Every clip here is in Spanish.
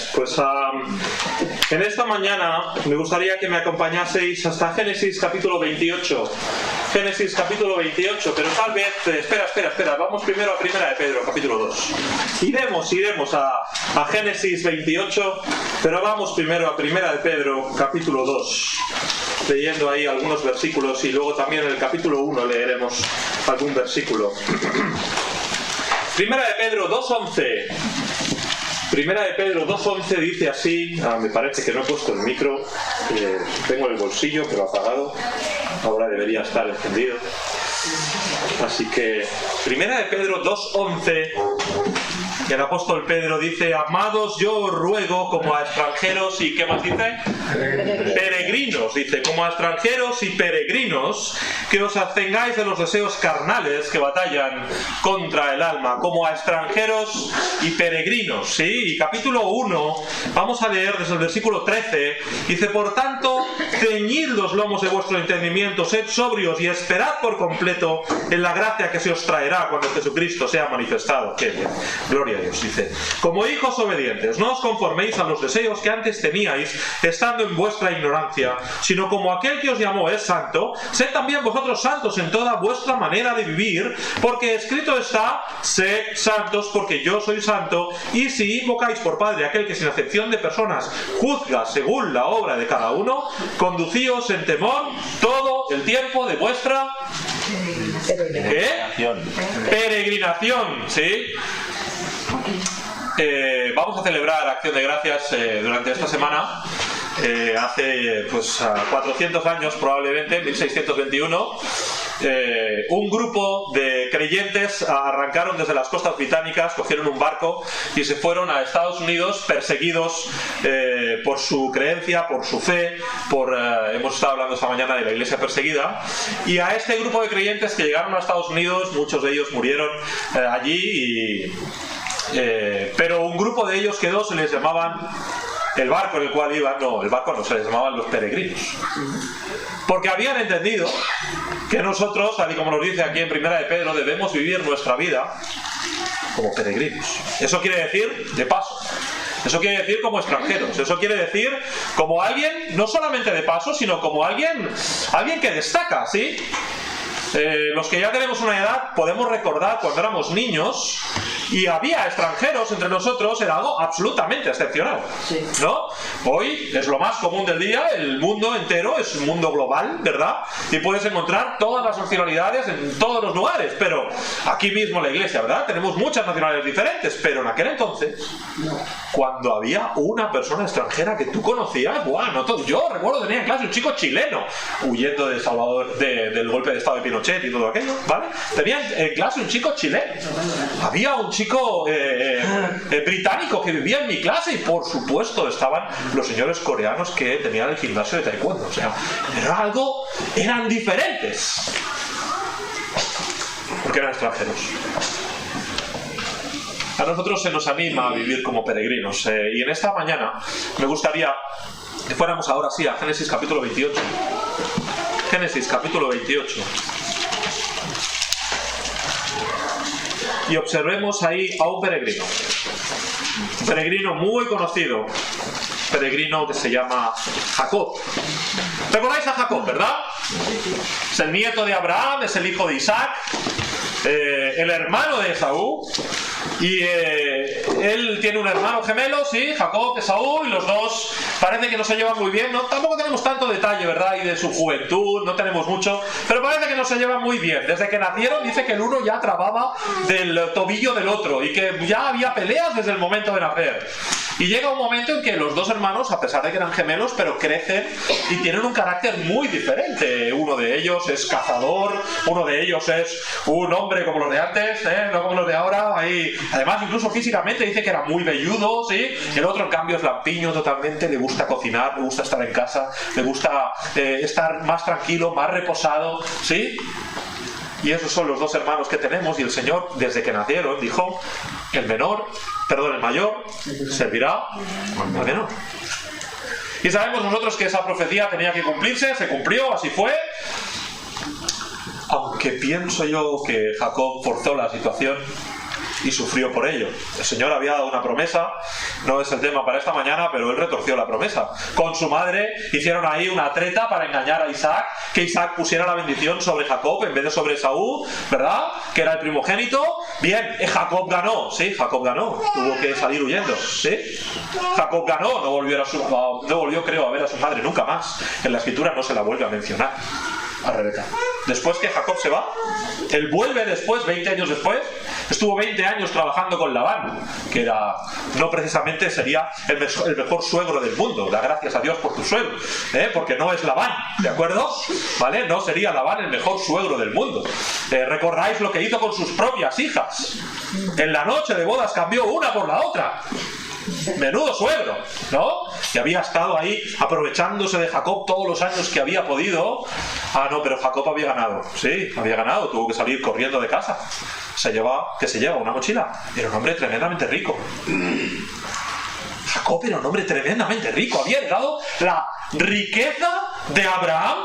gracias. Pues en esta mañana me gustaría que me acompañaseis hasta Génesis capítulo 28. Génesis capítulo 28, pero tal vez... Espera. Vamos primero a Primera de Pedro, capítulo 2. Iremos a Génesis 28, pero vamos primero a Primera de Pedro, capítulo 2. Leyendo ahí algunos versículos y luego también en el capítulo 1 leeremos algún versículo. Primera de Pedro 2.11. Primera de Pedro 2.11 dice así. Me parece que no he puesto el micro. Tengo el bolsillo pero apagado. Ahora debería estar encendido. Así que Primera de Pedro 2.11. El apóstol Pedro dice: amados, yo os ruego como a extranjeros y... ¿qué más dice? Peregrinos, dice, como a extranjeros y peregrinos, que os abstengáis de los deseos carnales que batallan contra el alma, como a extranjeros y peregrinos, ¿sí? Y capítulo 1, vamos a leer desde el versículo 13, dice: por tanto, ceñid los lomos de vuestro entendimiento, sed sobrios y esperad por completo en la gracia que se os traerá cuando Jesucristo sea manifestado. ¡Qué bien! Gloria a Dios. Dice: como hijos obedientes, no os conforméis a los deseos que antes teníais, estando en vuestra ignorancia, sino como aquel que os llamó es santo, sed también vosotros santos en toda vuestra manera de vivir, porque escrito está: sed santos porque yo soy santo. Y si invocáis por Padre aquel que sin acepción de personas juzga según la obra de cada uno, conducíos en temor todo el tiempo de vuestra peregrinación, ¿sí? Vamos a celebrar Acción de Gracias durante esta semana. Hace 400 años probablemente, 1621, un grupo de creyentes arrancaron desde las costas británicas, cogieron un barco y se fueron a Estados Unidos perseguidos por su creencia, por su fe, hemos estado hablando esta mañana de la iglesia perseguida, y a este grupo de creyentes que llegaron a Estados Unidos, muchos de ellos murieron allí, pero un grupo de ellos quedó, se les llamaban... el barco en el cual iban, se les llamaban los peregrinos, porque habían entendido que nosotros, tal y como nos dice aquí en Primera de Pedro, debemos vivir nuestra vida como peregrinos. Eso quiere decir de paso, eso quiere decir como extranjeros, eso quiere decir como alguien, no solamente de paso, sino como alguien que destaca, ¿sí? Los que ya tenemos una edad podemos recordar cuando éramos niños y había extranjeros entre nosotros, era algo absolutamente excepcional, ¿no? Hoy es lo más común del día, el mundo entero es un mundo global, ¿verdad? Y puedes encontrar todas las nacionalidades en todos los lugares, pero aquí mismo en la iglesia, ¿verdad? Tenemos muchas nacionalidades diferentes, pero en aquel entonces, cuando había una persona extranjera que tú conocías, bueno, yo recuerdo tenía en clase un chico chileno huyendo de Salvador, del golpe de estado de Pinochet y todo aquello, ¿vale? Tenía en clase un chico chileno, había un chico británico que vivía en mi clase y por supuesto estaban los señores coreanos que tenían el gimnasio de taekwondo, o sea, eran diferentes porque eran extranjeros. A nosotros se nos anima a vivir como peregrinos, y en esta mañana me gustaría que fuéramos ahora sí a Génesis capítulo 28. Génesis capítulo 28. Y observemos ahí a un peregrino muy conocido, peregrino que se llama Jacob. ¿Recordáis a Jacob, verdad? Es el nieto de Abraham, es el hijo de Isaac, el hermano de Esaú, y él tiene un hermano gemelo, sí, Jacob, Esaú, y los dos parece que no se llevan muy bien, ¿no? Tampoco tenemos tanto detalle, ¿verdad? Y de su juventud, no tenemos mucho, pero parece que no se llevan muy bien. Desde que nacieron dice que el uno ya trababa del tobillo del otro y que ya había peleas desde el momento de nacer. Y llega un momento en que los dos hermanos, a pesar de que eran gemelos, pero crecen y tienen un carácter muy diferente. Uno de ellos es cazador, uno de ellos es un hombre como los de antes, no como los de ahora. Ahí, además, incluso físicamente dice que era muy velludo, ¿sí? El otro, en cambio, es lampiño totalmente, le gusta cocinar, le gusta estar en casa, le gusta estar más tranquilo, más reposado, ¿sí? Y esos son los dos hermanos que tenemos, y el Señor, desde que nacieron, dijo: el mayor servirá al menor. Y sabemos nosotros que esa profecía tenía que cumplirse, se cumplió, así fue. Aunque pienso yo que Jacob forzó la situación y sufrió por ello. El Señor había dado una promesa, no es el tema para esta mañana, pero él retorció la promesa. Con su madre hicieron ahí una treta para engañar a Isaac, que Isaac pusiera la bendición sobre Jacob en vez de sobre Esaú, ¿verdad? Que era el primogénito. Bien, Jacob ganó, sí, Jacob ganó, tuvo que salir huyendo, ¿sí? Jacob ganó, no volvió, creo, a ver a su madre nunca más. En la escritura no se la vuelve a mencionar a Rebeca. Después que Jacob se va, él vuelve después, 20 años después, estuvo 20 años trabajando con Labán, que era, no precisamente sería el mejor suegro del mundo. Da gracias a Dios por tu suegro, porque no es Labán, ¿de acuerdo? ¿Vale? No sería Labán el mejor suegro del mundo. ¿Recordáis lo que hizo con sus propias hijas? En la noche de bodas cambió una por la otra. Menudo suegro, ¿no? Y había estado ahí aprovechándose de Jacob todos los años que había podido. Ah, no, pero Jacob había ganado. Sí, había ganado, tuvo que salir corriendo de casa. Se lleva una mochila. Era un hombre tremendamente rico. Jacob era un hombre tremendamente rico. Había heredado la riqueza de Abraham,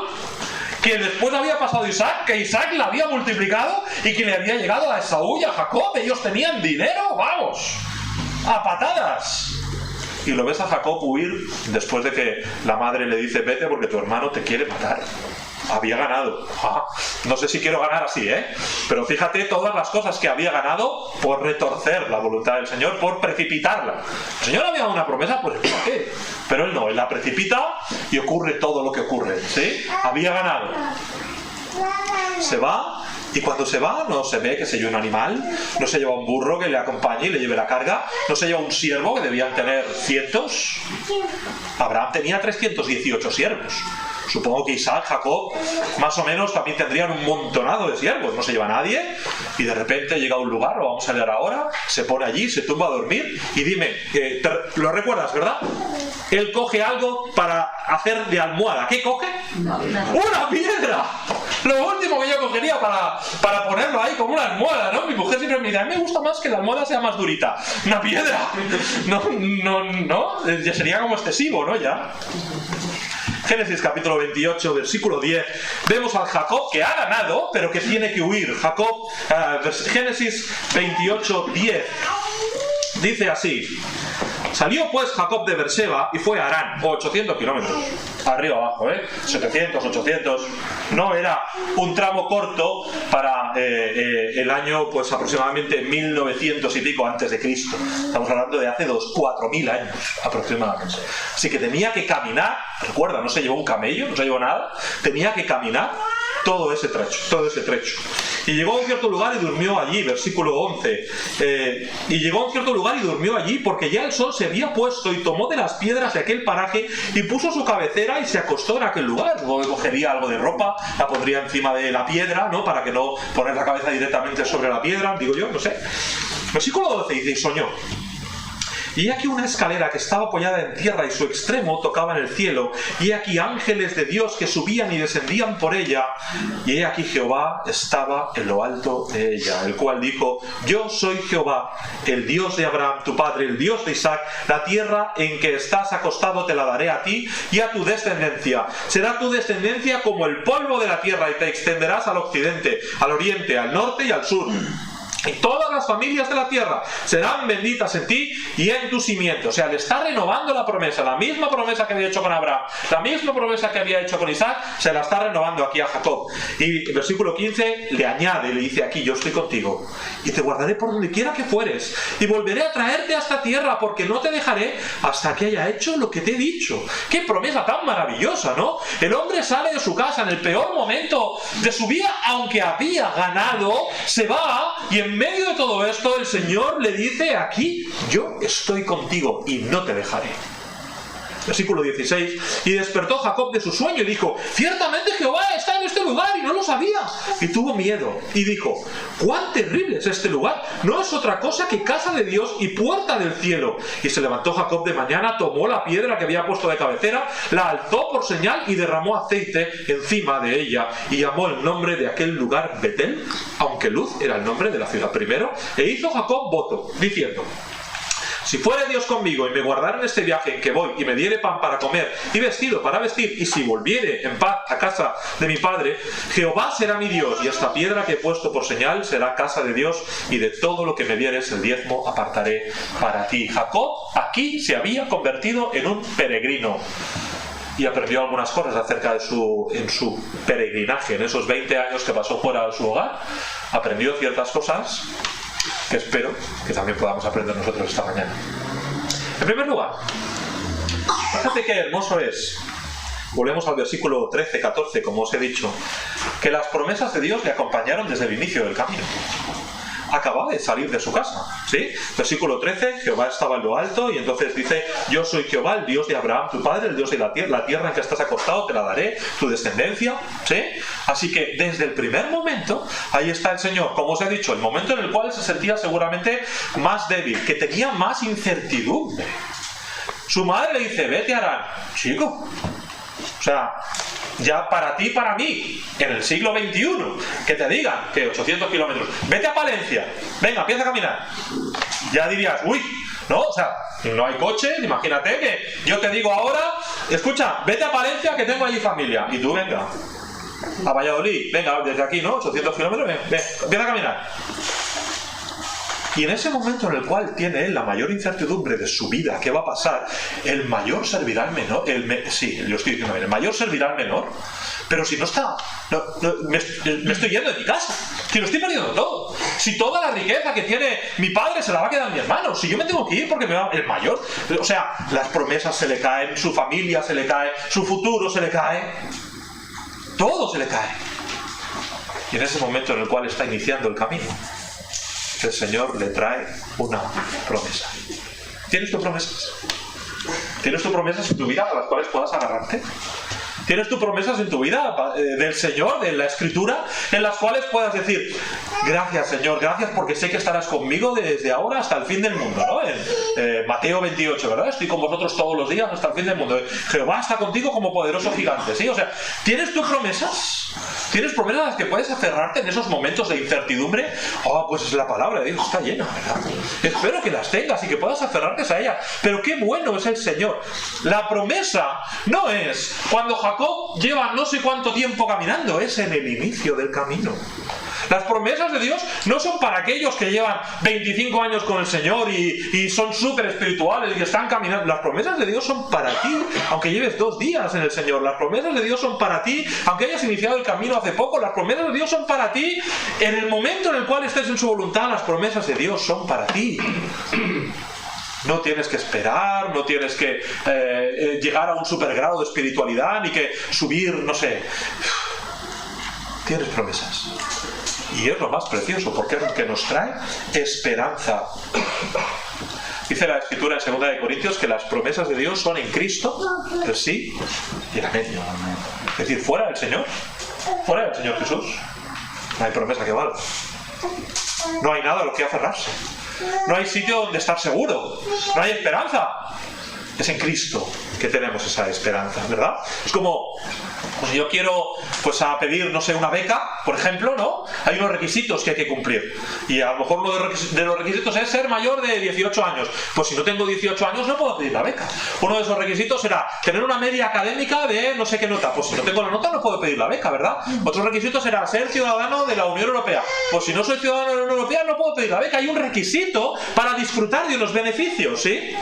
que después había pasado Isaac, que Isaac la había multiplicado y que le había llegado a Esaú y a Jacob. Ellos tenían dinero, vamos, a patadas. Y lo ves a Jacob huir después de que la madre le dice: vete porque tu hermano te quiere matar. Había ganado. No sé si quiero ganar así, pero fíjate todas las cosas que había ganado por retorcer la voluntad del Señor, por precipitarla. El Señor había dado una promesa, pues ¿por qué? Pero él no, él la precipita y ocurre todo lo que ocurre, ¿sí? Había ganado. Se va. Y cuando se va, no se ve que se lleva un animal, no se lleva un burro que le acompañe y le lleve la carga, no se lleva un siervo, que debían tener cientos. Abraham tenía 318 siervos. Supongo que Isaac, Jacob, más o menos también tendrían un montonado de siervos. No se lleva a nadie y de repente llega a un lugar, lo vamos a leer ahora, se pone allí, se tumba a dormir y dime, lo recuerdas, ¿verdad? Él coge algo para hacer de almohada. ¿Qué coge? ¡Una piedra! Lo último que yo cogería para ponerlo ahí como una almohada, ¿no? Mi mujer siempre me dice: a mí me gusta más que la almohada sea más durita. ¡Una piedra! No, ya sería como excesivo, ¿no? Ya. Génesis capítulo 28, versículo 10. Vemos al Jacob que ha ganado, pero que tiene que huir. Génesis 28, 10. Dice así: salió pues Jacob de Berseba y fue a Harán, 800 kilómetros, arriba abajo, 700, 800. No era un tramo corto para el año, pues aproximadamente 1900 y pico antes de Cristo. Estamos hablando de hace 4.000 años aproximadamente. Así que tenía que caminar, recuerda, no se llevó un camello, no se llevó nada, tenía que caminar todo ese trecho. Y llegó a un cierto lugar y durmió allí, versículo 11. Y llegó a un cierto lugar y durmió allí, porque ya el sol se había puesto, y tomó de las piedras de aquel paraje y puso su cabecera y se acostó en aquel lugar. Luego cogería algo de ropa, la pondría encima de la piedra, ¿no? Para que no poner la cabeza directamente sobre la piedra, digo yo, no sé. Versículo 12 dice: y soñó. Y he aquí una escalera que estaba apoyada en tierra y su extremo tocaba en el cielo. Y he aquí ángeles de Dios que subían y descendían por ella. Y he aquí Jehová estaba en lo alto de ella, el cual dijo: yo soy Jehová, el Dios de Abraham tu padre, el Dios de Isaac. La tierra en que estás acostado te la daré a ti y a tu descendencia. Será tu descendencia como el polvo de la tierra, y te extenderás al occidente, al oriente, al norte y al sur. Y todas las familias de la tierra serán benditas en ti y en tu simiente. O sea, le está renovando la promesa, la misma promesa que había hecho con Abraham, la misma promesa que había hecho con Isaac, se la está renovando aquí a Jacob. Y el versículo 15 le añade, le dice: aquí yo estoy contigo y te guardaré por donde quiera que fueres y volveré a traerte a esta tierra, porque no te dejaré hasta que haya hecho lo que te he dicho. ¡Qué promesa tan maravillosa!, ¿no? El hombre sale de su casa en el peor momento de su vida, aunque había ganado, se va, y en medio de todo esto el Señor le dice: aquí yo estoy contigo y no te dejaré. Versículo 16: y despertó Jacob de su sueño y dijo: ciertamente Jehová está en este lugar, y no lo sabía. Y tuvo miedo y dijo: cuán terrible es este lugar, no es otra cosa que casa de Dios y puerta del cielo. Y se levantó Jacob de mañana, tomó la piedra que había puesto de cabecera, la alzó por señal y derramó aceite encima de ella, y llamó el nombre de aquel lugar Betel, aunque Luz era el nombre de la ciudad primero. E hizo Jacob voto, diciendo: si fuere Dios conmigo y me guardara en este viaje en que voy y me diere pan para comer y vestido para vestir, y si volviere en paz a casa de mi padre, Jehová será mi Dios, y esta piedra que he puesto por señal será casa de Dios, y de todo lo que me dieres el diezmo apartaré para ti. Jacob aquí se había convertido en un peregrino y aprendió algunas cosas acerca de su peregrinaje. En esos 20 años que pasó fuera de su hogar, aprendió ciertas cosas que espero que también podamos aprender nosotros esta mañana. En primer lugar, fíjate qué hermoso es. Volvemos al versículo 13-14, como os he dicho, que las promesas de Dios le acompañaron desde el inicio del camino. Acababa de salir de su casa, ¿sí? Versículo 13, Jehová estaba en lo alto, y entonces dice: yo soy Jehová, el Dios de Abraham tu padre, el Dios de la tierra en que estás acostado te la daré, tu descendencia, ¿sí? Así que desde el primer momento ahí está el Señor. Como os he dicho, el momento en el cual se sentía seguramente más débil, que tenía más incertidumbre. Su madre le dice: vete a Harán. Chico, o sea, ya para ti y para mí, en el siglo XXI, que te digan que 800 kilómetros, vete a Palencia, venga, empieza a caminar. Ya dirías, uy, ¿no? O sea, no hay coche, imagínate que yo te digo ahora, escucha, vete a Palencia que tengo allí familia. Y tú, venga, a Valladolid, venga, desde aquí, ¿no? 800 kilómetros, ven, empieza a caminar. Y en ese momento en el cual tiene él la mayor incertidumbre de su vida, ¿qué va a pasar? El mayor servirá al menor. Sí, lo estoy diciendo bien, el mayor servirá al menor. Pero si no está, me estoy yendo de mi casa. Si lo estoy perdiendo todo. Si toda la riqueza que tiene mi padre se la va a quedar en mi hermano. Si yo me tengo que ir porque me va el mayor. O sea, las promesas se le caen, su familia se le cae, su futuro se le cae. Todo se le cae. Y en ese momento en el cual está iniciando el camino, el Señor le trae una promesa. ¿Tienes tus promesas? ¿Tienes tus promesas en tu vida a las cuales puedas agarrarte? ¿Tienes tus promesas en tu vida del Señor, de la Escritura, en las cuales puedas decir: gracias, Señor, gracias porque sé que estarás conmigo desde ahora hasta el fin del mundo, ¿no? En Mateo 28, ¿verdad? Estoy con vosotros todos los días hasta el fin del mundo. Jehová está contigo como poderoso gigante, ¿sí? O sea, ¿tienes tus promesas? ¿Tienes promesas a las que puedes aferrarte en esos momentos de incertidumbre? Pues es la palabra de Dios, está llena, ¿verdad? Espero que las tengas y que puedas aferrarte a ella. Pero qué bueno es el Señor. La promesa no es cuando Jacob lleva no sé cuánto tiempo caminando, es en el inicio del camino. Las promesas de Dios no son para aquellos que llevan 25 años con el Señor y son súper espirituales y están caminando. Las promesas de Dios son para ti, aunque lleves 2 días en el Señor. Las promesas de Dios son para ti, aunque hayas iniciado el camino hace poco. Las promesas de Dios son para ti en el momento en el cual estés en su voluntad. Las promesas de Dios son para ti. No tienes que esperar, no tienes que llegar a un supergrado de espiritualidad, ni que subir, no sé. Tienes promesas. Y es lo más precioso, porque es lo que nos trae esperanza. Dice la Escritura en 2 Corintios que las promesas de Dios son en Cristo, el sí y el amén. Es decir, fuera del Señor Jesús, no hay promesa que valga. No hay nada a lo que aferrarse. No hay sitio donde estar seguro. No hay esperanza. Es en Cristo que tenemos esa esperanza, ¿verdad? Es como, pues yo quiero a pedir, no sé, una beca, por ejemplo, ¿no? Hay unos requisitos que hay que cumplir. Y a lo mejor uno de los requisitos es ser mayor de 18 años. Pues si no tengo 18 años no puedo pedir la beca. Uno de esos requisitos será tener una media académica de no sé qué nota. Pues si no tengo la nota no puedo pedir la beca, ¿verdad? Otro requisito será ser ciudadano de la Unión Europea. Pues si no soy ciudadano de la Unión Europea no puedo pedir la beca. Hay un requisito para disfrutar de los beneficios, ¿sí?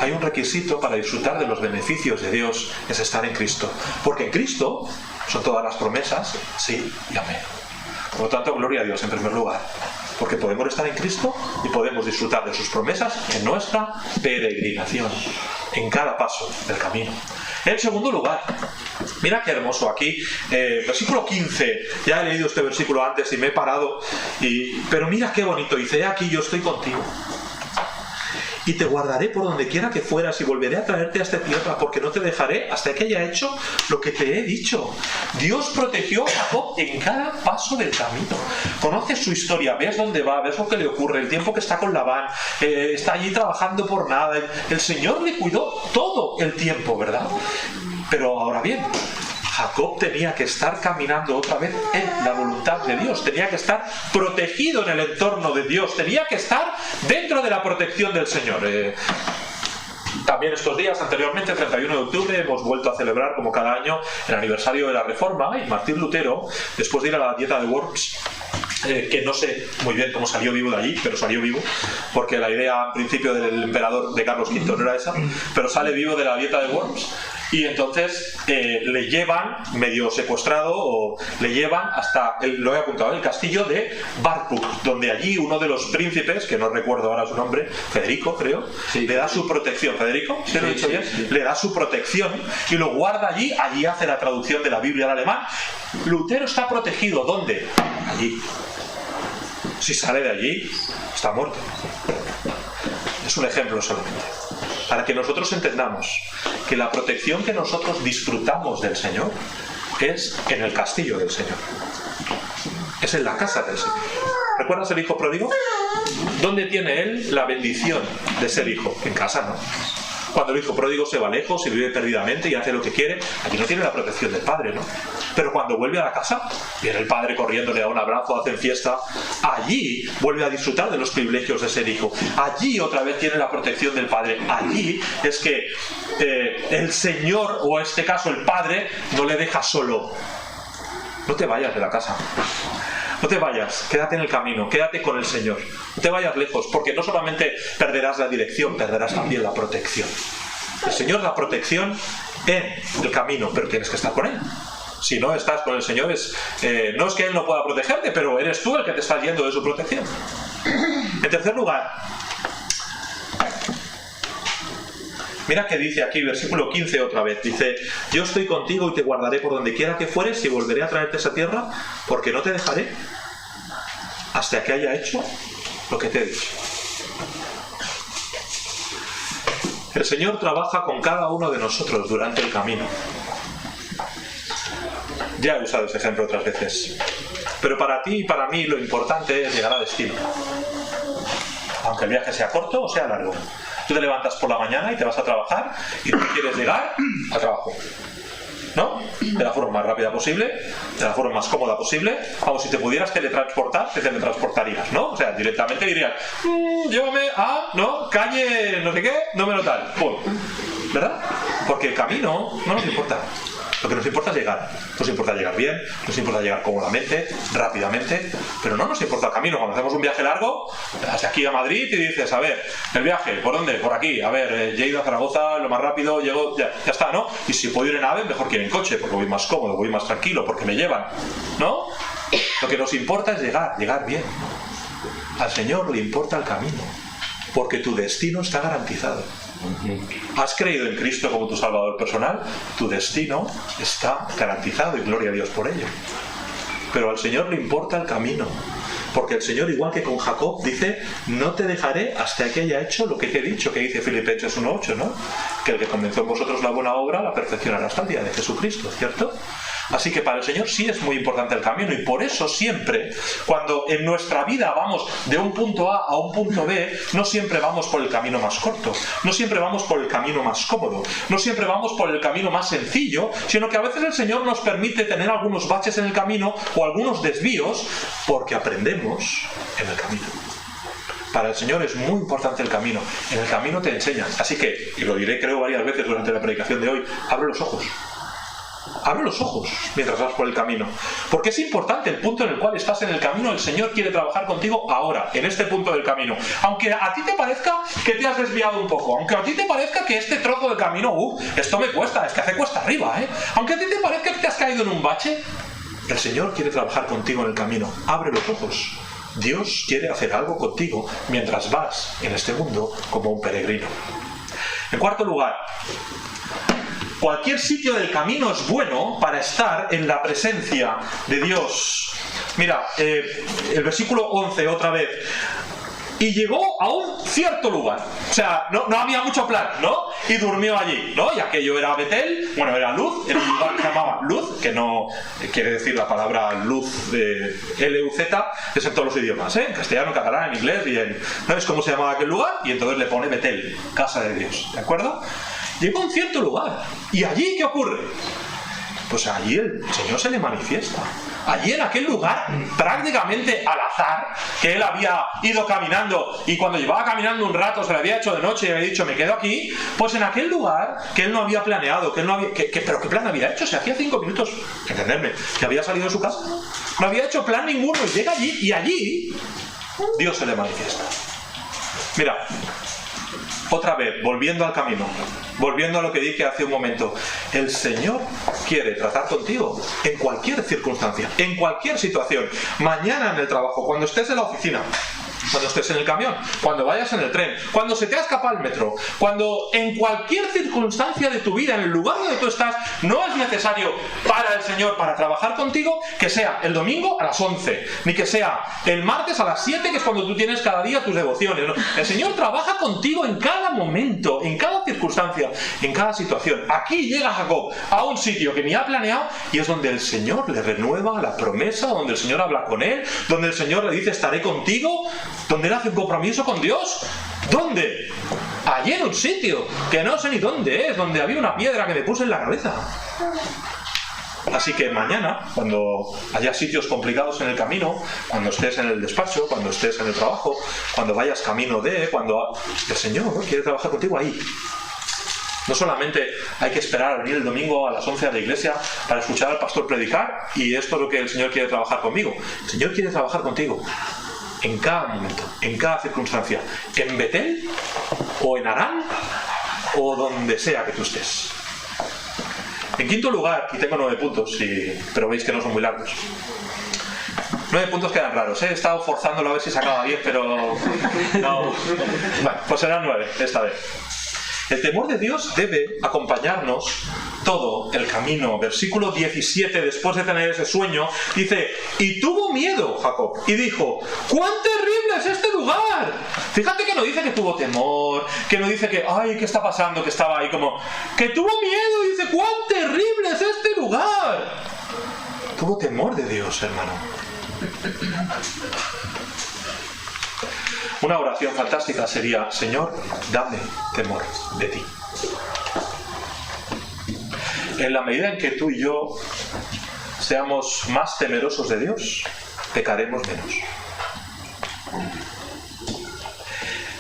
Hay un requisito para disfrutar de los beneficios de Dios, es estar en Cristo. Porque en Cristo son todas las promesas, sí y amén. Por lo tanto, gloria a Dios en primer lugar. Porque podemos estar en Cristo y podemos disfrutar de sus promesas en nuestra peregrinación, en cada paso del camino. En segundo lugar, mira qué hermoso aquí, versículo 15. Ya he leído este versículo antes y me he parado, pero mira qué bonito. Dice: aquí yo estoy contigo. Y te guardaré por donde quiera que fueras y volveré a traerte a esta tierra, porque no te dejaré hasta que haya hecho lo que te he dicho. Dios protegió a Jacob en cada paso del camino. Conoces su historia, ves dónde va, ves lo que le ocurre, el tiempo que está con Labán, está allí trabajando por nada. El Señor le cuidó todo el tiempo, ¿verdad? Pero ahora bien, Jacob tenía que estar caminando otra vez en la voluntad de Dios, tenía que estar protegido en el entorno de Dios, tenía que estar dentro de la protección del Señor. También estos días, anteriormente, 31 de octubre, hemos vuelto a celebrar, como cada año, el aniversario de la Reforma, y Martín Lutero, después de ir a la dieta de Worms, que no sé muy bien cómo salió vivo de allí, pero salió vivo, porque la idea al principio del emperador de Carlos V no era esa, pero sale vivo de la dieta de Worms. Y entonces le llevan, medio secuestrado, o le llevan hasta, lo he apuntado, el castillo de Wartburg, donde allí uno de los príncipes, que no recuerdo ahora su nombre, Federico creo, sí, le da su protección. ¿Federico? ¿Se lo he dicho bien? Sí. Le da su protección y lo guarda allí, allí hace la traducción de la Biblia al alemán. Lutero está protegido, ¿dónde? Allí. Si sale de allí, está muerto. Es un ejemplo solamente, para que nosotros entendamos que la protección que nosotros disfrutamos del Señor es en el castillo del Señor, es en la casa del Señor. ¿Recuerdas el hijo pródigo? ¿Dónde tiene él la bendición de ser hijo? En casa, ¿no? Cuando el hijo pródigo se va lejos y vive perdidamente y hace lo que quiere, aquí no tiene la protección del padre, ¿no? Pero cuando vuelve a la casa, viene el padre corriendo, le da un abrazo, hacen fiesta. Allí vuelve a disfrutar de los privilegios de ser hijo. Allí otra vez tiene la protección del padre. Allí es que el Señor, o en este caso el padre, no le deja solo. No te vayas de la casa. No te vayas, quédate en el camino, quédate con el Señor. No te vayas lejos, porque no solamente perderás la dirección, perderás también la protección. El Señor da protección en el camino, pero tienes que estar con Él. Si no estás con el Señor, no es que Él no pueda protegerte, pero eres tú el que te estás yendo de su protección. En tercer lugar, mira que dice aquí, versículo 15 otra vez, dice: yo estoy contigo y te guardaré por donde quiera que fueres y volveré a traerte a esa tierra, porque no te dejaré hasta que haya hecho lo que te he dicho. El Señor trabaja con cada uno de nosotros durante el camino. Ya he usado ese ejemplo otras veces, pero para ti y para mí lo importante es llegar a destino, aunque el viaje sea corto o sea largo. Tú te levantas por la mañana y te vas a trabajar y tú quieres llegar al trabajo, ¿no? De la forma más rápida posible, de la forma más cómoda posible. Vamos, si te pudieras teletransportar, te teletransportarías, ¿no? O sea, directamente dirías: llévame a, ¿no? Calle, no sé qué, número tal. ¡Pum! ¿Verdad? Porque el camino no nos importa. Lo que nos importa es llegar. Nos importa llegar bien, nos importa llegar cómodamente, rápidamente, pero no nos importa el camino. Cuando hacemos un viaje largo, hasta aquí a Madrid, y dices: a ver, el viaje, ¿por dónde? Por aquí. A ver, ya he ido a Zaragoza, lo más rápido, llego, ya está, ¿no? Y si puedo ir en AVE, mejor que ir en coche, porque voy más cómodo, voy más tranquilo, porque me llevan, ¿no? Lo que nos importa es llegar bien. Al Señor le importa el camino, porque tu destino está garantizado. ¿Has creído en Cristo como tu Salvador personal? Tu destino está garantizado, y gloria a Dios por ello. Pero al Señor le importa el camino, porque el Señor, igual que con Jacob, dice: no te dejaré hasta que haya hecho lo que te he dicho, que dice Filipenses 1:8, ¿no? Que el que comenzó en vosotros la buena obra la perfeccionará hasta el día de Jesucristo, ¿cierto? Así que para el Señor sí es muy importante el camino, y por eso siempre, cuando en nuestra vida vamos de un punto A a un punto B, no siempre vamos por el camino más corto, no siempre vamos por el camino más cómodo, no siempre vamos por el camino más sencillo, sino que a veces el Señor nos permite tener algunos baches en el camino o algunos desvíos, porque aprendemos en el camino. Para el Señor es muy importante el camino. En el camino te enseñan. Así que, y lo diré creo varias veces durante la predicación de hoy, abre los ojos. Abre los ojos mientras vas por el camino, porque es importante el punto en el cual estás en el camino. El Señor quiere trabajar contigo ahora, en este punto del camino. Aunque a ti te parezca que te has desviado un poco, aunque a ti te parezca que este trozo del camino, esto me cuesta, es que hace cuesta arriba, aunque a ti te parezca que te has caído en un bache, el Señor quiere trabajar contigo en el camino. Abre los ojos. Dios quiere hacer algo contigo mientras vas en este mundo como un peregrino. En cuarto lugar, cualquier sitio del camino es bueno para estar en la presencia de Dios. Mira, el versículo 11 otra vez. Y llegó a un cierto lugar. O sea, no había mucho plan, ¿no? Y durmió allí, ¿no? Y aquello era Betel, bueno, era Luz, era un lugar que se llamaba Luz, que no quiere decir la palabra luz de L-U-Z, es en todos los idiomas, En castellano, en catalán, en inglés y en... ¿Sabes cómo se llamaba aquel lugar? Y entonces le pone Betel, casa de Dios, ¿de acuerdo? Llegó a un cierto lugar. ¿Y allí qué ocurre? pues allí el Señor se le manifiesta. Allí en aquel lugar, prácticamente al azar, que él había ido caminando y cuando llevaba caminando un rato se le había hecho de noche y había dicho me quedo aquí, pues en aquel lugar que él no había planeado, que él no había, pero ¿qué plan había hecho? Si hacía 5 minutos, entenderme, que había salido de su casa, no había hecho plan ninguno y llega allí y allí Dios se le manifiesta. Mira, otra vez, volviendo al camino, volviendo a lo que dije hace un momento, el Señor quiere tratar contigo en cualquier circunstancia, en cualquier situación. Mañana en el trabajo, cuando estés en la oficina, cuando estés en el camión, cuando vayas en el tren, cuando se te ha escapado el metro, cuando en cualquier circunstancia de tu vida, en el lugar donde tú estás, no es necesario para el Señor, para trabajar contigo, que sea el domingo a las 11, ni que sea el martes a las 7, que es cuando tú tienes cada día tus devociones, ¿no? El Señor trabaja contigo en cada momento, en cada circunstancia, en cada situación. Aquí llega Jacob a un sitio que ni ha planeado y es donde el Señor le renueva la promesa, donde el Señor habla con él, donde el Señor le dice estaré contigo, donde él hace un compromiso con Dios. ¿Dónde? Allí en un sitio que no sé ni dónde es, donde había una piedra que me puse en la cabeza. Así que mañana, cuando haya sitios complicados en el camino, cuando estés en el despacho, cuando estés en el trabajo, cuando vayas camino cuando el Señor quiere trabajar contigo ahí. No solamente hay que esperar a venir el domingo a las 11 a la iglesia para escuchar al pastor predicar y esto es lo que el Señor quiere trabajar conmigo. El Señor quiere trabajar contigo en cada momento, en cada circunstancia, en Betel o en Harán o donde sea que tú estés. En quinto lugar, y tengo 9 puntos, pero veis que no son muy largos. 9 puntos quedan raros, he estado forzándolo a ver si sacaba 10, pero no. Bueno, pues serán 9 esta vez. El temor de Dios debe acompañarnos todo el camino. Versículo 17, después de tener ese sueño, dice, y tuvo miedo Jacob, y dijo, ¡cuán terrible es este lugar! Fíjate que no dice que tuvo temor, que no dice que, ¡ay, qué está pasando! Que estaba ahí como, que tuvo miedo, y dice, ¡cuán terrible es este lugar! Tuvo temor de Dios, hermano. Una oración fantástica sería, Señor, dame temor de ti. En la medida en que tú y yo seamos más temerosos de Dios, pecaremos menos.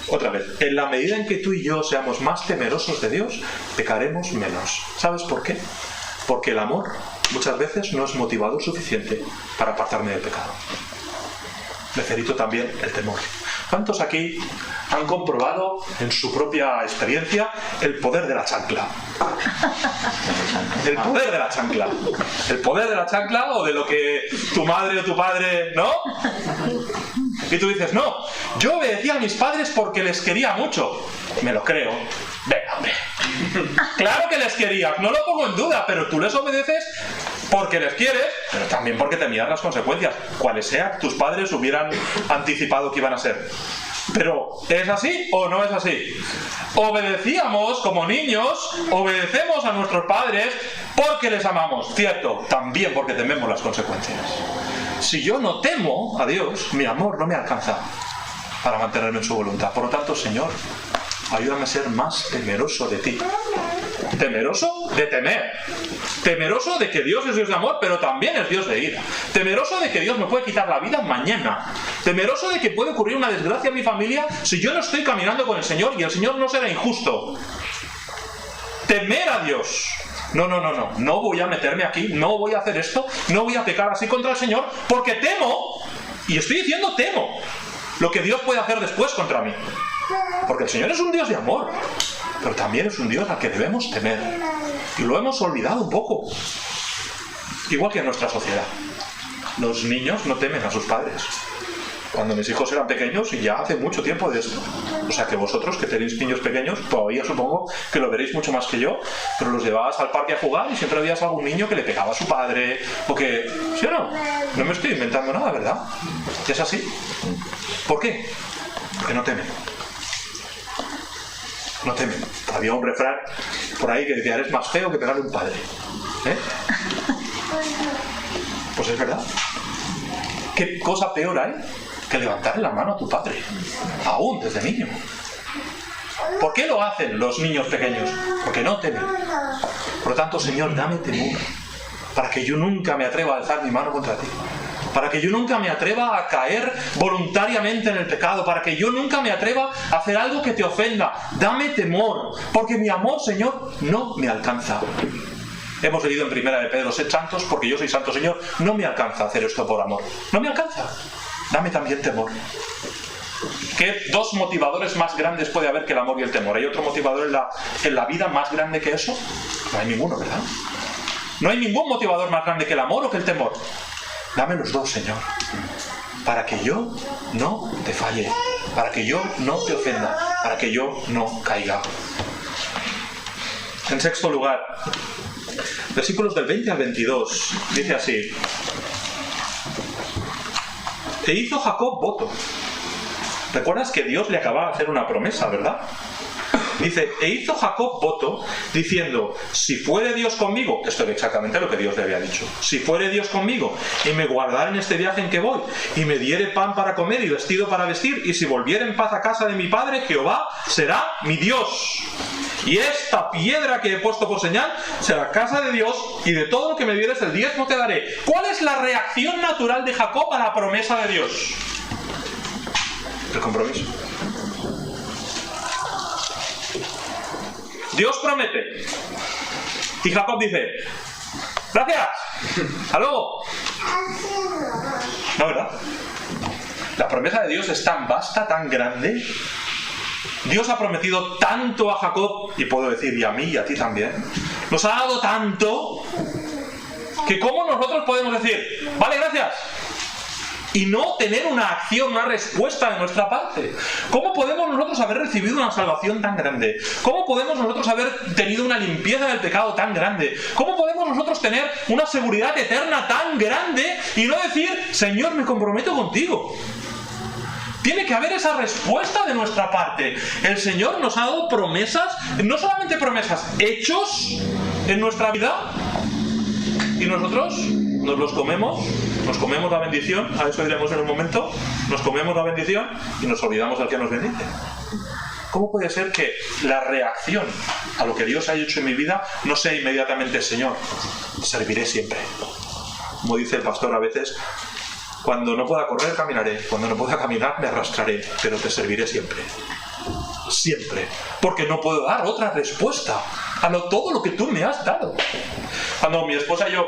Otra vez, en la medida en que tú y yo seamos más temerosos de Dios, pecaremos menos. ¿Sabes por qué? Porque el amor muchas veces no es motivador suficiente para apartarme del pecado. Necesito también el temor. ¿Cuántos aquí han comprobado en su propia experiencia el poder de la chancla? El poder de la chancla. El poder de la chancla o de lo que tu madre o tu padre, ¿no? Y tú dices, no, yo obedecía a mis padres porque les quería mucho. Me lo creo. Venga, hombre. Claro que les querías, no lo pongo en duda, pero tú les obedeces porque les quieres, pero también porque temías las consecuencias, cuales sean tus padres hubieran anticipado que iban a ser. Pero, ¿es así o no es así? Obedecíamos como niños, obedecemos a nuestros padres porque les amamos, cierto, también porque tememos las consecuencias. Si yo no temo a Dios, mi amor no me alcanza para mantenerme en su voluntad. Por lo tanto, Señor, ayúdame a ser más temeroso de ti. Temeroso de temer. Temeroso de que Dios es Dios de amor, pero también es Dios de ira. Temeroso de que Dios me puede quitar la vida mañana. Temeroso de que puede ocurrir una desgracia en mi familia si yo no estoy caminando con el Señor y el Señor no será injusto. Temer a Dios. No voy a meterme aquí, no voy a hacer esto, no voy a pecar así contra el Señor porque temo, y estoy diciendo temo, lo que Dios puede hacer después contra mí. Porque el Señor es un Dios de amor, pero también es un Dios al que debemos temer. Y lo hemos olvidado un poco. Igual que en nuestra sociedad. Los niños no temen a sus padres. Cuando mis hijos eran pequeños, y ya hace mucho tiempo de esto. O sea que vosotros que tenéis niños pequeños, todavía supongo que lo veréis mucho más que yo, pero los llevabas al parque a jugar y siempre veías a algún niño que le pegaba a su padre, o que... ¿Sí o no? No me estoy inventando nada, ¿verdad? ¿Es así? ¿Por qué? Porque no temen. No temen. Había un refrán por ahí que decía, eres más feo que pegarle a un padre. ¿Eh? Pues es verdad. ¿Qué cosa peor hay que levantarle la mano a tu padre? Aún desde niño. ¿Por qué lo hacen los niños pequeños? Porque no temen. Por lo tanto, Señor, dame temor. para que yo nunca me atreva a alzar mi mano contra ti, para que yo nunca me atreva a caer voluntariamente en el pecado, para que yo nunca me atreva a hacer algo que te ofenda. Dame temor, porque mi amor, Señor, no me alcanza. Hemos leído en Primera de Pedro: sed santos porque yo soy santo. Señor, no me alcanza hacer esto por amor, no me alcanza. Dame también temor. ¿Qué dos motivadores más grandes puede haber que el amor y el temor? ¿Hay otro motivador en la vida más grande que eso? No hay ninguno, ¿verdad? No hay ningún motivador más grande que el amor o que el temor. Dame los dos, Señor, para que yo no te falle, para que yo no te ofenda, para que yo no caiga. En sexto lugar, versículos del 20 al 22, dice así: e hizo Jacob voto. ¿Recuerdas que Dios le acababa de hacer una promesa, verdad? Dice: e hizo Jacob voto, diciendo: si fuere Dios conmigo, esto es exactamente lo que Dios le había dicho, si fuere Dios conmigo, y me guardara en este viaje en que voy, y me diere pan para comer y vestido para vestir, y si volviera en paz a casa de mi padre, Jehová será mi Dios. Y esta piedra que he puesto por señal será casa de Dios, y de todo lo que me dieres el diezmo te daré. ¿Cuál es la reacción natural de Jacob a la promesa de Dios? El compromiso. Dios promete y Jacob dice: gracias, hasta luego. No, ¿verdad? La promesa de Dios es tan vasta, tan grande. Dios ha prometido tanto a Jacob, y puedo decir, y a mí y a ti también. Nos ha dado tanto que ¿cómo nosotros podemos decir vale, gracias, y no tener una acción, una respuesta de nuestra parte? ¿Cómo podemos nosotros haber recibido una salvación tan grande? ¿Cómo podemos nosotros haber tenido una limpieza del pecado tan grande? ¿Cómo podemos nosotros tener una seguridad eterna tan grande y no decir: Señor, me comprometo contigo? Tiene que haber esa respuesta de nuestra parte. El Señor nos ha dado promesas, no solamente promesas, hechos en nuestra vida, y nosotros nos los comemos, nos comemos la bendición, a eso iremos en un momento, nos comemos la bendición y nos olvidamos del que nos bendice. ¿Cómo puede ser que la reacción a lo que Dios ha hecho en mi vida no sea inmediatamente: Señor, serviré siempre? Como dice el pastor a veces: cuando no pueda correr, caminaré; cuando no pueda caminar, me arrastraré, pero te serviré siempre. Siempre. Porque no puedo dar otra respuesta a todo lo que tú me has dado. Cuando mi esposa y yo,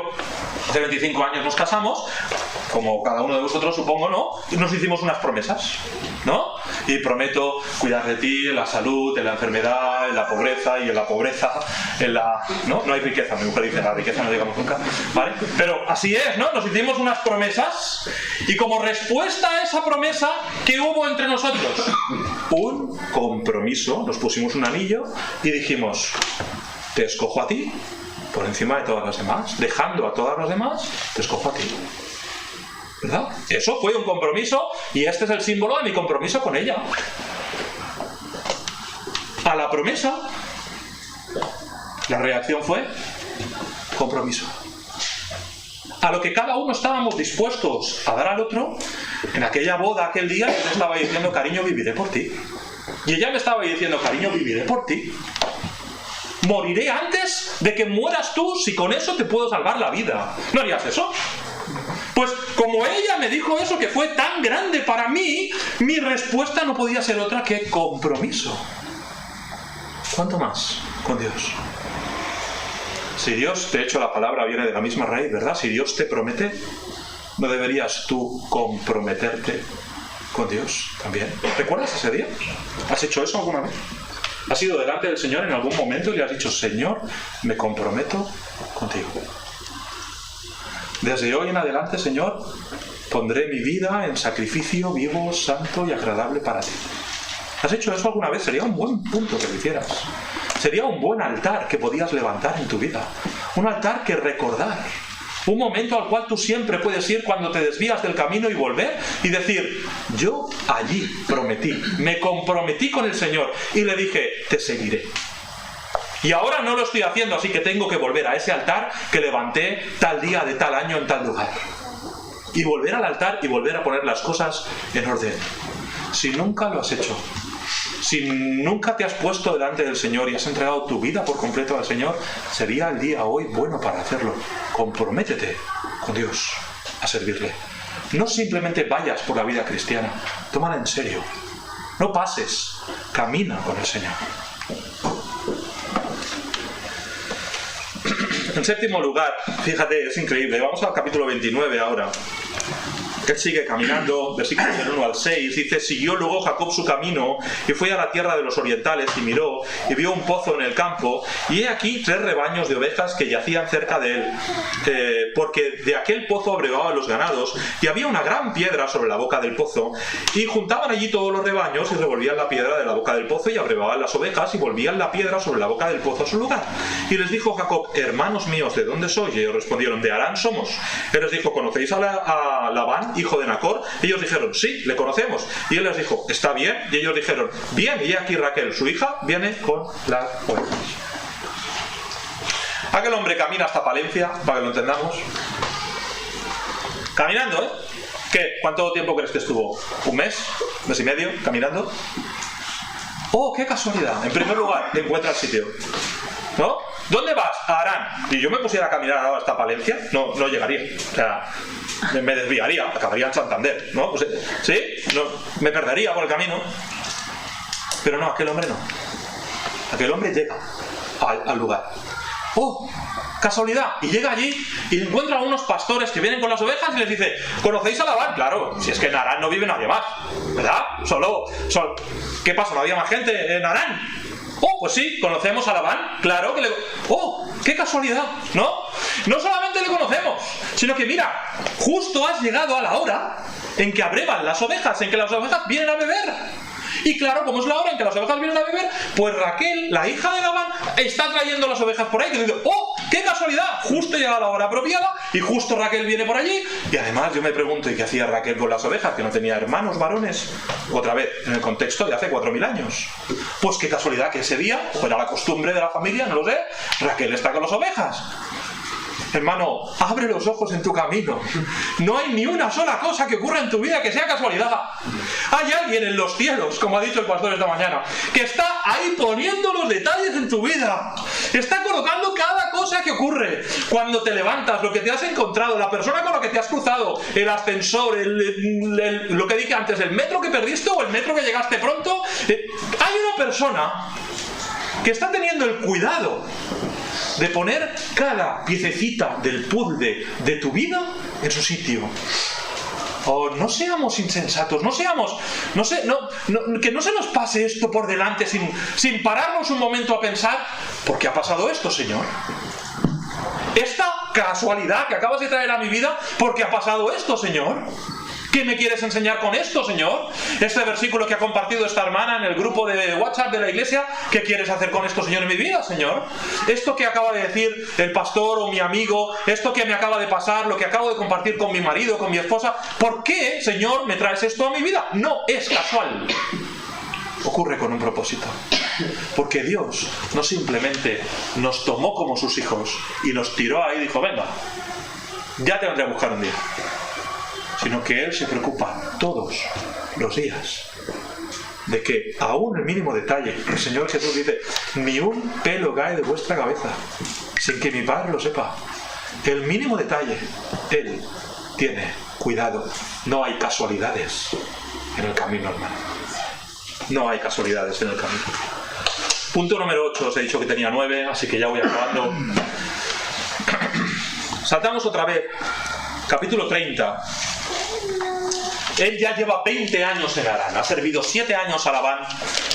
hace 25 años, nos casamos, como cada uno de vosotros, supongo, ¿no? Y nos hicimos unas promesas, ¿no? Y prometo cuidar de ti en la salud, en la enfermedad, en la pobreza y en la pobreza, en la... ¿no? No hay riqueza, mi mujer dice: la riqueza no digamos nunca, ¿vale? Pero así es, ¿no? Nos hicimos unas promesas, y como respuesta a esa promesa, ¿qué hubo entre nosotros? Un compromiso. Nos pusimos un anillo y dijimos: te escojo a ti por encima de todas las demás, dejando a todas las demás, te escojo a ti. ¿Verdad? Eso fue un compromiso, y este es el símbolo de mi compromiso con ella. A la promesa, la reacción fue compromiso. A lo que cada uno estábamos dispuestos a dar al otro, en aquella boda, aquel día, yo le estaba diciendo: cariño, viviré por ti. Y ella me estaba diciendo: cariño, viviré por ti. Moriré antes de que mueras tú, si con eso te puedo salvar la vida. ¿No harías eso? Pues como ella me dijo eso, que fue tan grande para mí, mi respuesta no podía ser otra que compromiso. ¿Cuánto más con Dios? Si Dios, de hecho la palabra viene de la misma raíz, ¿verdad? Si Dios te promete, ¿no deberías tú comprometerte con Dios también? ¿Recuerdas ese día? ¿Has hecho eso alguna vez? ¿Has ido delante del Señor en algún momento y le has dicho: Señor, me comprometo contigo? Desde hoy en adelante, Señor, pondré mi vida en sacrificio vivo, santo y agradable para ti. ¿Has hecho eso alguna vez? Sería un buen punto que lo hicieras. Sería un buen altar que podías levantar en tu vida. Un altar que recordar. Un momento al cual tú siempre puedes ir cuando te desvías del camino y volver y decir: yo allí prometí, me comprometí con el Señor y le dije: te seguiré. Y ahora no lo estoy haciendo, así que tengo que volver a ese altar que levanté tal día de tal año en tal lugar. Y volver al altar y volver a poner las cosas en orden. Si nunca lo has hecho, si nunca te has puesto delante del Señor y has entregado tu vida por completo al Señor, sería el día hoy bueno para hacerlo. Comprométete con Dios a servirle. No simplemente vayas por la vida cristiana, tómala en serio. No pases, camina con el Señor. En séptimo lugar, fíjate, es increíble, vamos al capítulo 29 ahora. Él sigue caminando, versículos del 1 al 6, dice: siguió luego Jacob su camino y fue a la tierra de los orientales y miró y vio un pozo en el campo, y he aquí 3 rebaños de ovejas que yacían cerca de él, porque de aquel pozo abrevaban los ganados, y había una gran piedra sobre la boca del pozo, y juntaban allí todos los rebaños y revolvían la piedra de la boca del pozo y abrevaban las ovejas y volvían la piedra sobre la boca del pozo a su lugar. Y les dijo Jacob: hermanos míos, ¿de dónde sois? Y ellos respondieron: de Harán somos. Él les dijo: ¿conocéis a Labán, hijo de Nacor? Ellos dijeron: sí, le conocemos. Y él les dijo: está bien. Y ellos dijeron: bien. Y aquí Raquel, su hija, viene con las ovejas. Aquel hombre camina hasta Palencia, para que lo entendamos. Caminando, ¿eh? ¿Qué? ¿Cuánto tiempo crees que estuvo? ¿Un mes? ¿Mes y medio? ¿Caminando? ¡Oh, qué casualidad! En primer lugar, encuentra el sitio, ¿no? ¿Dónde vas? A Harán. Y yo me pusiera a caminar ahora hasta Palencia, no llegaría. O sea, me desviaría, acabaría en Santander, ¿no? O sea, ¿sí? No, me perdería por el camino. Pero no, aquel hombre no. Aquel hombre llega al lugar. ¡Oh! Casualidad. Y llega allí y encuentra a unos pastores que vienen con las ovejas y les dice: ¿conocéis a Labán? Claro, si es que en Harán no vive nadie más, ¿verdad? Solo ¿qué pasa? ¿No había más gente en Harán? Oh, pues sí, conocemos a Labán, claro que le... ¡Oh, qué casualidad! ¿No? No solamente le conocemos, sino que mira, justo has llegado a la hora en que abrevan las ovejas, en que las ovejas vienen a beber. Y claro, como es la hora en que las ovejas vienen a beber, pues Raquel, la hija de Labán, está trayendo las ovejas por ahí, diciendo: ¡oh, qué casualidad! Justo llega la hora apropiada y justo Raquel viene por allí. Y además yo me pregunto: ¿y qué hacía Raquel con las ovejas? Que no tenía hermanos varones. Otra vez, en el contexto de hace 4000 años. Pues qué casualidad que ese día, o era la costumbre de la familia, no lo sé, Raquel está con las ovejas. Hermano, abre los ojos en tu camino. No hay ni una sola cosa que ocurra en tu vida que sea casualidad. Hay alguien en los cielos, como ha dicho el pastor esta mañana, que está ahí poniendo los detalles en tu vida. Está colocando cada cosa que ocurre. Cuando te levantas, lo que te has encontrado, la persona con la que te has cruzado, el ascensor, lo que dije antes, el metro que perdiste o el metro que llegaste pronto. Hay una persona que está teniendo el cuidado de poner cada piececita del puzzle de tu vida en su sitio. Oh, no seamos insensatos, que no se nos pase esto por delante sin pararnos un momento a pensar: ¿por qué ha pasado esto, Señor? Esta casualidad que acabas de traer a mi vida, ¿por qué ha pasado esto, Señor? ¿Qué me quieres enseñar con esto, Señor? Este versículo que ha compartido esta hermana en el grupo de WhatsApp de la iglesia, ¿qué quieres hacer con esto, Señor, en mi vida, Señor? Esto que acaba de decir el pastor o mi amigo, esto que me acaba de pasar, lo que acabo de compartir con mi marido, con mi esposa, ¿por qué, Señor, me traes esto a mi vida? No es casual. Ocurre con un propósito. Porque Dios no simplemente nos tomó como sus hijos y nos tiró ahí y dijo: venga, ya te vendré a buscar un día. Sino que Él se preocupa todos los días de que, aún el mínimo detalle, el Señor Jesús dice: ni un pelo cae de vuestra cabeza sin que mi Padre lo sepa. El mínimo detalle, Él tiene cuidado. No hay casualidades en el camino, hermano. No hay casualidades en el camino. Punto número 8, os he dicho que tenía 9, así que ya voy acabando. Saltamos otra vez. Capítulo 30. Él ya lleva 20 años en Harán. Ha servido 7 años a Labán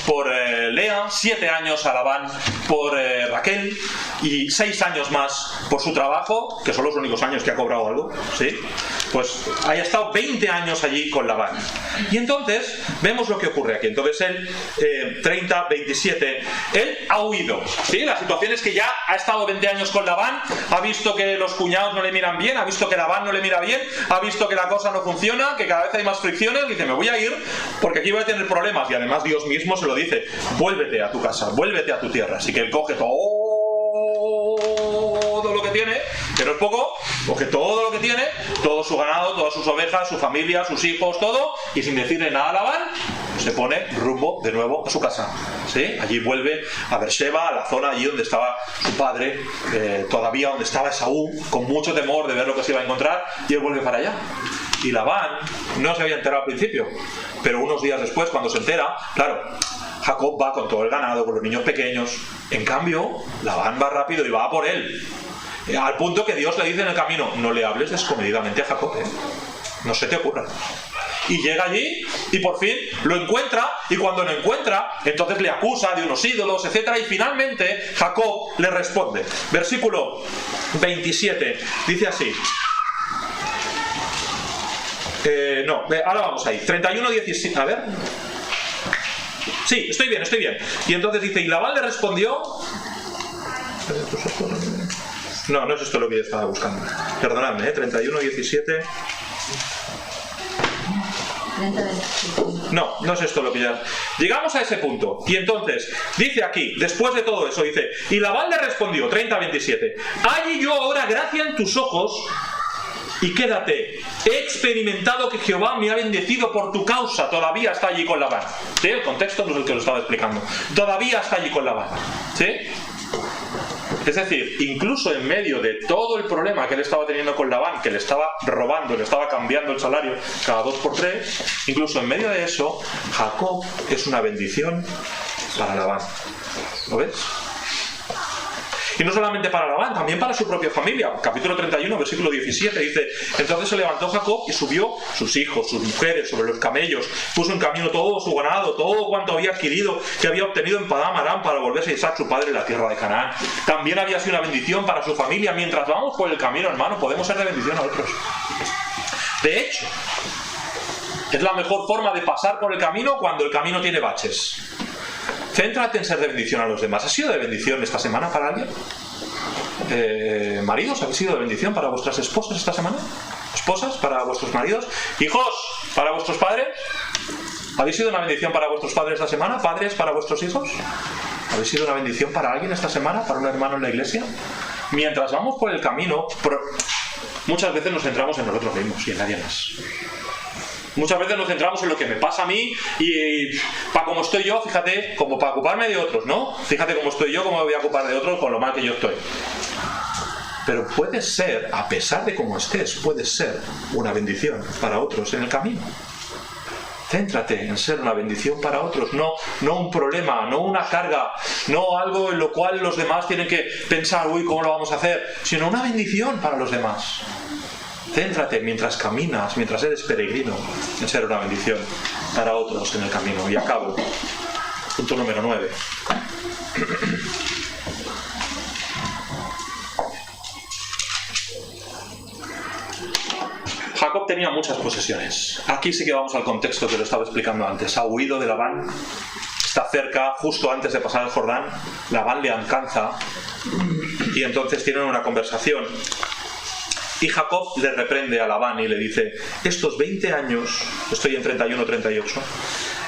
por Lea, 7 años a Labán por Raquel y 6 años más por su trabajo, que son los únicos años que ha cobrado algo, ¿sí? Pues haya estado 20 años allí con Labán. Y entonces vemos lo que ocurre aquí. Entonces él, 30, 27, él ha huido, ¿sí? La situación es que ya ha estado 20 años con Labán, ha visto que los cuñados no le miran bien, ha visto que Labán no le mira bien, ha visto que la cosa no funciona, que cada vez hay más fricciones. Dice: me voy a ir porque aquí voy a tener problemas. Y además Dios mismo se lo dice: vuélvete a tu casa, vuélvete a tu tierra. Así que él coge todo lo que tiene, que no es poco, coge todo lo que tiene, todo su ganado, todas sus ovejas, su familia, sus hijos, todo, y sin decirle nada a Labán, se pone rumbo de nuevo a su casa, ¿sí? Allí vuelve a Beersheba, a la zona allí donde estaba su padre, todavía donde estaba Esaú, con mucho temor de ver lo que se iba a encontrar, y él vuelve para allá. Y Labán no se había enterado al principio, pero unos días después, cuando se entera, claro, Jacob va con todo el ganado, con los niños pequeños. En cambio, Labán va rápido y va a por él, al punto que Dios le dice en el camino: no le hables descomedidamente a Jacob, no se te ocurra. Y llega allí y por fin lo encuentra, y cuando lo encuentra, entonces le acusa de unos ídolos, etc. Y finalmente Jacob le responde. Versículo 27 dice así. Ahora vamos ahí. 31:17. A ver. Sí, estoy bien. Y entonces dice: y Labán le respondió. No es esto lo que yo estaba buscando. Perdonadme, 31:17. No es esto lo que ya... Llegamos a ese punto. Y entonces, dice aquí, después de todo eso, dice: y Labán le respondió, 30:27, halle yo ahora gracia en tus ojos, y quédate. He experimentado que Jehová me ha bendecido por tu causa. Todavía está allí con Labán. ¿Sí? El contexto no es el que lo estaba explicando. Todavía está allí con Labán. ¿Sí? Es decir, incluso en medio de todo el problema que él estaba teniendo con Labán, que le estaba robando, le estaba cambiando el salario cada 2 por 3, incluso en medio de eso, Jacob es una bendición para Labán. ¿Lo ves? Y no solamente para Labán, también para su propia familia. Capítulo 31, versículo 17 dice: entonces se levantó Jacob y subió sus hijos, sus mujeres, sobre los camellos, puso en camino todo su ganado, todo cuanto había adquirido, que había obtenido en Padán Aram, para volverse a Isaac su padre en la tierra de Canaán. También había sido una bendición para su familia. Mientras vamos por el camino, hermano, podemos ser de bendición a otros. De hecho, es la mejor forma de pasar por el camino cuando el camino tiene baches. Céntrate en ser de bendición a los demás. ¿Has sido de bendición esta semana para alguien? Maridos, ¿habéis sido de bendición para vuestras esposas esta semana? ¿Esposas para vuestros maridos? ¿Hijos para vuestros padres? ¿Habéis sido una bendición para vuestros padres esta semana? ¿Padres para vuestros hijos? ¿Habéis sido una bendición para alguien esta semana? ¿Para un hermano en la iglesia? Mientras vamos por el camino, muchas veces nos centramos en nosotros mismos y en nadie más. Muchas veces nos centramos en lo que me pasa a mí y para cómo estoy yo, fíjate, como para ocuparme de otros, ¿no? Fíjate cómo estoy yo, cómo me voy a ocupar de otros con lo mal que yo estoy. Pero puedes ser, a pesar de cómo estés, puedes ser una bendición para otros en el camino. Céntrate en ser una bendición para otros, no un problema, no una carga, no algo en lo cual los demás tienen que pensar, uy, ¿cómo lo vamos a hacer? Sino una bendición para los demás. Céntrate mientras caminas, mientras eres peregrino, en ser una bendición para otros en el camino. Y acabo. Punto número 9. Jacob tenía muchas posesiones. Aquí sí que vamos al contexto que lo estaba explicando antes. Ha huido de Labán, está cerca, justo antes de pasar el Jordán. Labán le alcanza y entonces tienen una conversación. Y Jacob le reprende a Labán y le dice: estos 20 años, estoy en 31-38,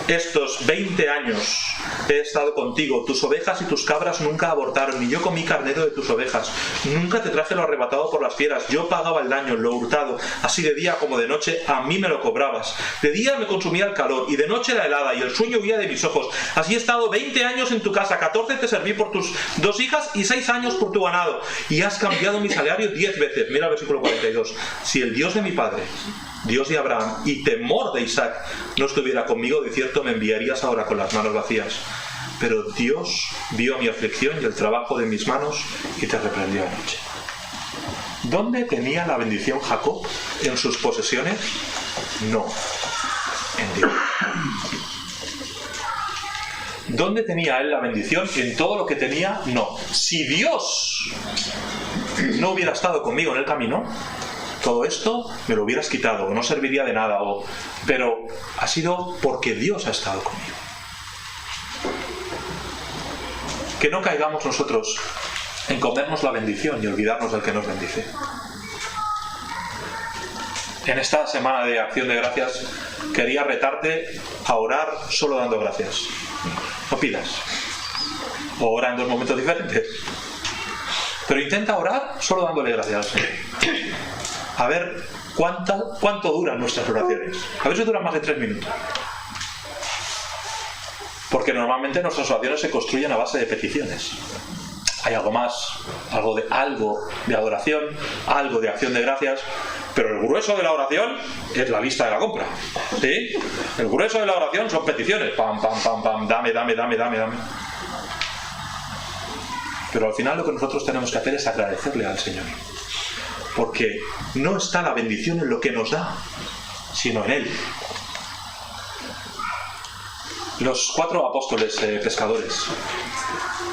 estos 20 años he estado contigo, tus ovejas y tus cabras nunca abortaron, ni yo comí carnero de tus ovejas, nunca te traje lo arrebatado por las fieras, yo pagaba el daño, lo hurtado, así de día como de noche a mí me lo cobrabas, de día me consumía el calor y de noche la helada y el sueño huía de mis ojos, así he estado 20 años en tu casa, 14 te serví por tus 2 hijas y 6 años por tu ganado, y has cambiado mi salario 10 veces. Mira el versículo 42, si el Dios de mi padre, Dios de Abraham y temor de Isaac no estuviera conmigo, de cierto me enviarías ahora con las manos vacías. Pero Dios vio mi aflicción y el trabajo de mis manos y te reprendió anoche. ¿Dónde tenía la bendición Jacob? ¿En sus posesiones? No, en Dios. ¿Dónde tenía él la bendición? En todo lo que tenía, no. Si Dios no hubiera estado conmigo en el camino, todo esto me lo hubieras quitado, o no serviría de nada, pero ha sido porque Dios ha estado conmigo. Que no caigamos nosotros en comernos la bendición y olvidarnos del que nos bendice. En esta semana de Acción de Gracias quería retarte a orar solo dando gracias. No pidas. O ora en 2 momentos diferentes. Pero intenta orar solo dándole gracias al Señor. A ver cuánto duran nuestras oraciones. A ver si duran más de 3 minutos. Porque normalmente nuestras oraciones se construyen a base de peticiones. Hay algo más, algo de adoración, algo de acción de gracias, pero el grueso de la oración es la lista de la compra. ¿Sí? El grueso de la oración son peticiones. Pam, pam, pam, pam, dame. Pero al final lo que nosotros tenemos que hacer es agradecerle al Señor. Porque no está la bendición en lo que nos da, sino en Él. Los 4 apóstoles pescadores,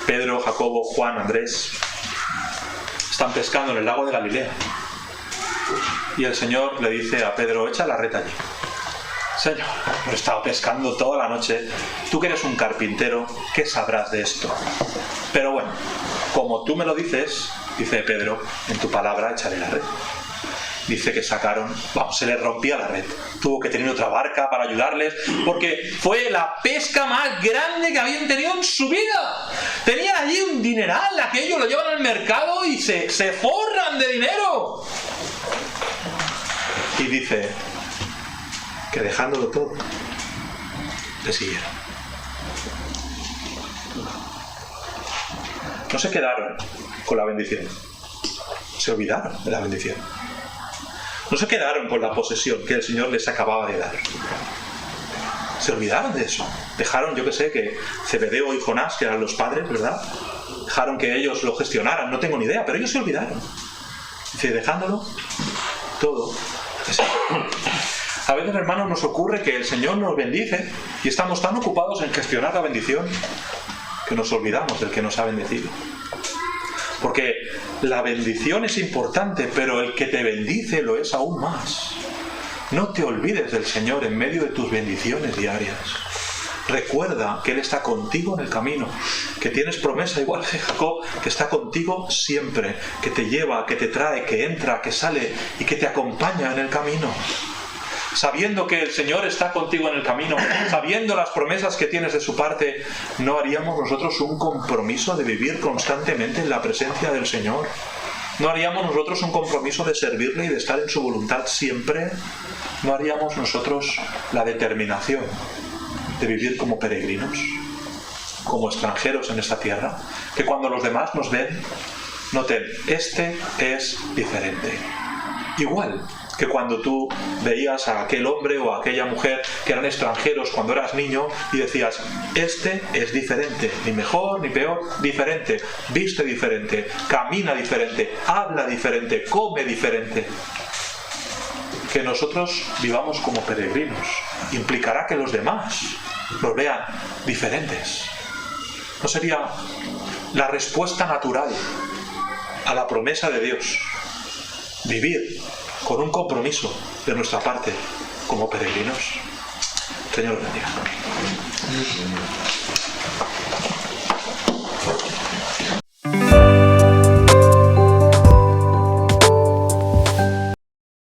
Pedro, Jacobo, Juan, Andrés, están pescando en el lago de Galilea. Y el Señor le dice a Pedro: echa la red allí. Señor, hemos estado pescando toda la noche. Tú que eres un carpintero, ¿qué sabrás de esto? Pero bueno, como tú me lo dices, dice Pedro, en tu palabra echaré la red. Dice que sacaron, se les rompía la red. Tuvo que tener otra barca para ayudarles, porque fue la pesca más grande que habían tenido en su vida. Tenían allí un dineral, aquello lo llevan al mercado y se forran de dinero. Y dice que dejándolo todo, le siguieron. No se quedaron con la bendición, se olvidaron de la bendición. No se quedaron con la posesión que el Señor les acababa de dar. Se olvidaron de eso. Dejaron, yo que sé, que Zebedeo y Jonás, que eran los padres, ¿verdad? Dejaron que ellos lo gestionaran, no tengo ni idea, pero ellos se olvidaron. Dice, dejándolo todo. A veces, hermanos, nos ocurre que el Señor nos bendice y estamos tan ocupados en gestionar la bendición que nos olvidamos del que nos ha bendecido. Porque la bendición es importante, pero el que te bendice lo es aún más. No te olvides del Señor en medio de tus bendiciones diarias. Recuerda que Él está contigo en el camino, que tienes promesa igual que Jacob, que está contigo siempre, que te lleva, que te trae, que entra, que sale y que te acompaña en el camino. Sabiendo que el Señor está contigo en el camino, sabiendo las promesas que tienes de su parte, ¿no haríamos nosotros un compromiso de vivir constantemente en la presencia del Señor? ¿No haríamos nosotros un compromiso de servirle y de estar en su voluntad siempre? ¿No haríamos nosotros la determinación de vivir como peregrinos, como extranjeros en esta tierra? Que cuando los demás nos ven, noten, este es diferente. Igual que cuando tú veías a aquel hombre o a aquella mujer que eran extranjeros cuando eras niño y decías, este es diferente, ni mejor ni peor, diferente, viste diferente, camina diferente, habla diferente, come diferente. Que nosotros vivamos como peregrinos implicará que los demás nos vean diferentes. ¿No sería la respuesta natural a la promesa de Dios vivir con un compromiso de nuestra parte como peregrinos? Señor, bendiga.